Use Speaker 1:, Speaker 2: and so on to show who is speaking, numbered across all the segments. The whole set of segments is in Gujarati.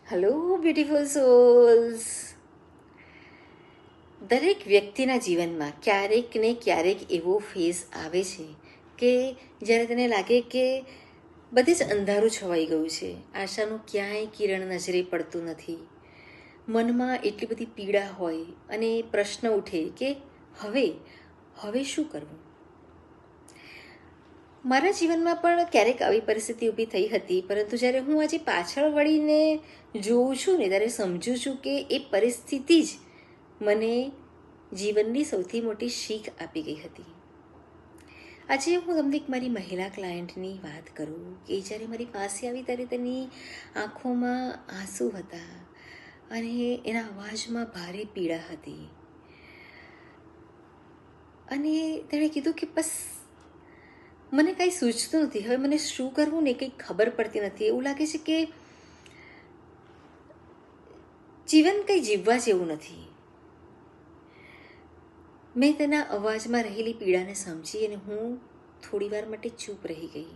Speaker 1: Hello beautiful souls. દરેક વ્યક્તિના જીવનમાં ક્યારેક ને ક્યારેક એવો ફેઝ આવે છે કે જ્યારે તેને લાગે કે બધે જ અંધારું છવાઈ ગયું છે, આશાનું ક્યાંય કિરણ નજરે પડતું નથી, મનમાં એટલી બધી પીડા હોય અને પ્રશ્ન ઉઠે કે હવે હવે શું કરવું. મારા જીવનમાં પણ ક્યારેક આવી પરિસ્થિતિ ઊભી થઈ હતી, પરંતુ જ્યારે હું આજે પાછળ વળીને જોઉં છું ને ત્યારે સમજું છું કે એ પરિસ્થિતિ જ મને જીવનની સૌથી મોટી શીખ આપી ગઈ હતી. આજે હું તમને એક મારી મહિલા ક્લાયન્ટની વાત કરું કે જ્યારે મારી પાસે આવી ત્યારે તેની આંખોમાં આંસુ હતા અને એના અવાજમાં ભારે પીડા હતી અને તેણે કીધું કે બસ મને કાંઈ સૂચતું નથી, હવે મને શું કરવું ને કંઈ ખબર પડતી નથી, એવું લાગે છે કે જીવન કંઈ જીવવા જેવું નથી. મેં તેના અવાજમાં રહેલી પીડાને સમજી અને હું થોડી વાર માટે ચૂપ રહી ગઈ.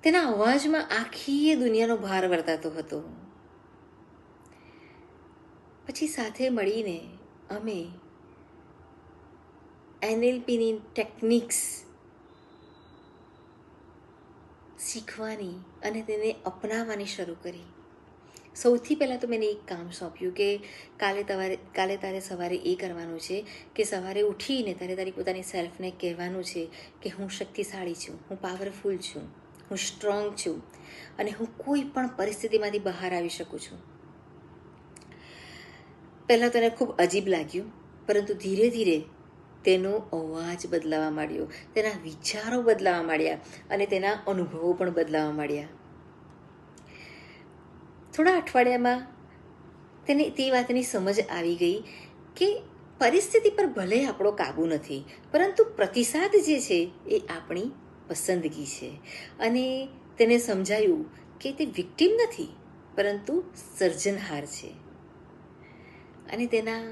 Speaker 1: તેના અવાજમાં આખી દુનિયાનો ભાર વર્તાતો હતો. પછી સાથે મળીને અમે NLPની ટેકનિક્સ શીખવાની અને તેને અપનાવવાની શરૂ કરી. સૌથી પહેલાં તો મેં એક કામ સોંપ્યું કે કાલે તારે સવારે એ કરવાનું છે કે સવારે ઉઠીને તારી પોતાની સેલ્ફને કહેવાનું છે કે હું શક્તિશાળી છું, હું પાવરફુલ છું, હું સ્ટ્રોંગ છું અને હું કોઈ પણ પરિસ્થિતિમાંથી બહાર આવી શકું છું. પહેલાં તો એને ખૂબ અજીબ લાગ્યું, પરંતુ ધીરે ધીરે તેનો અવાજ બદલાવા માંડ્યો, તેના વિચારો બદલાવા માંડ્યા અને તેના અનુભવો પણ બદલાવા માંડ્યા. થોડા અઠવાડિયામાં તેને તે વાતની સમજ આવી ગઈ કે પરિસ્થિતિ પર ભલે આપણો કાબૂ નથી, પરંતુ પ્રતિસાદ જે છે એ આપણી પસંદગી છે. અને તેને સમજાયું કે તે વિક્ટિમ નથી, પરંતુ સર્જનહાર છે. અને તેના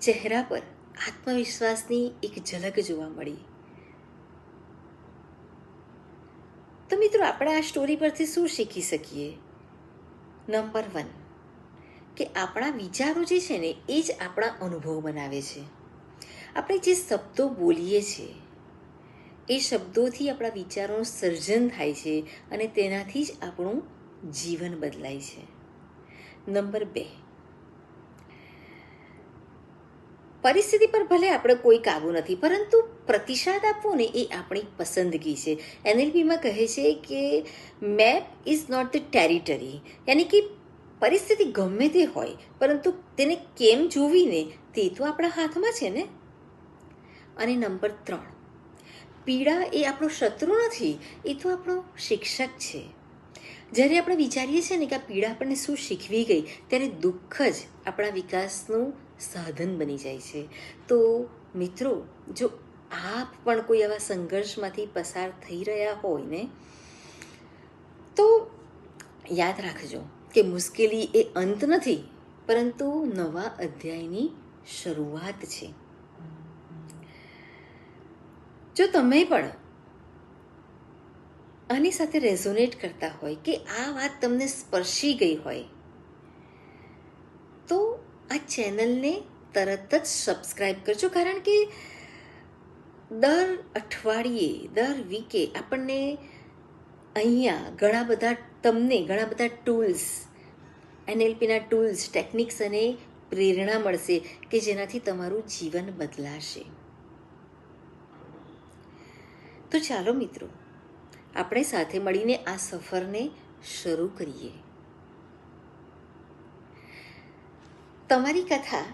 Speaker 1: ચહેરા પર આત્મવિશ્વાસની એક ઝલક જોવા મળી. તો મિત્રો, આપણે આ સ્ટોરી પરથી શું શીખી શકીએ? નંબર 1, કે આપણા વિચારો જે છે ને એ જ આપણા અનુભવ બનાવે છે. આપણે જે શબ્દો બોલીએ છીએ એ શબ્દોથી આપણા વિચારોનું સર્જન થાય છે અને તેનાથી જ આપણું જીવન બદલાય છે. નંબર 2, પરિસ્થિતિ પર ભલે આપણે કોઈ કાબુ નથી, પરંતુ પ્રતિસાદ આપવો ને એ આપણી પસંદગી છે. NLPમાં કહે છે કે map is not the territory, યાની કે પરિસ્થિતિ ગમે તે હોય, પરંતુ તેને કેમ જોવીને તે તો આપણા હાથમાં છે ને. અને નંબર 3, પીડા એ આપણો શત્રુ નથી, એ તો આપણો શિક્ષક છે. જ્યારે આપણે વિચારીએ છીએ ને કે આ પીડા આપણને શું શીખવી ગઈ, ત્યારે દુઃખ જ આપણા વિકાસનું સાધન બની જાય છે. તો મિત્રો, જો આપ પણ કોઈ આવા સંઘર્ષમાંથી પસાર થઈ રહ્યા હોય ને, તો યાદ રાખજો કે મુશ્કેલી એ અંત નથી, પરંતુ નવા અધ્યાયની શરૂઆત છે. જો તમે પણ આની સાથે રેઝોનેટ કરતા હોય કે આ વાત તમને સ્પર્શી ગઈ હોય, તો આ ચેનલને તરત જ સબસ્ક્રાઈબ કરજો. કારણ કે દર અઠવાડિયે, દર વીકે આપણને અહીંયા તમને ઘણા બધા ટૂલ્સ, NLPના ટૂલ્સ, ટેકનિક્સ અને પ્રેરણા મળશે કે જેનાથી તમારું જીવન બદલાશે. તો ચાલો મિત્રો, આપણે સાથે મળીને આ સફરને શરૂ કરીએ. તમારી કથા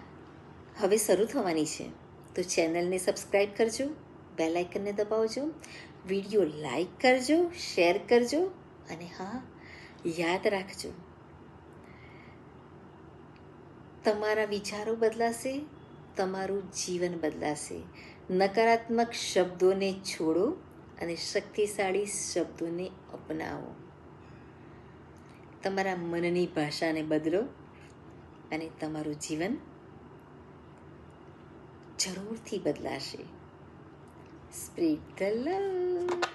Speaker 1: હવે શરૂ થવાની છે, તો ચેનલને સબસ્ક્રાઈબ કરજો, બેલ આઇકનને દબાવજો, વિડીયો લાઈક કરજો, શેર કરજો અને હા, યાદ રાખજો, તમારા વિચારો બદલાશે, તમારું જીવન બદલાશે. નકારાત્મક શબ્દોને છોડો અને શક્તિશાળી શબ્દોને અપનાવો. તમારા મનની ભાષાને બદલો અને તમારું જીવન જરૂરથી બદલાશે. Spread the love.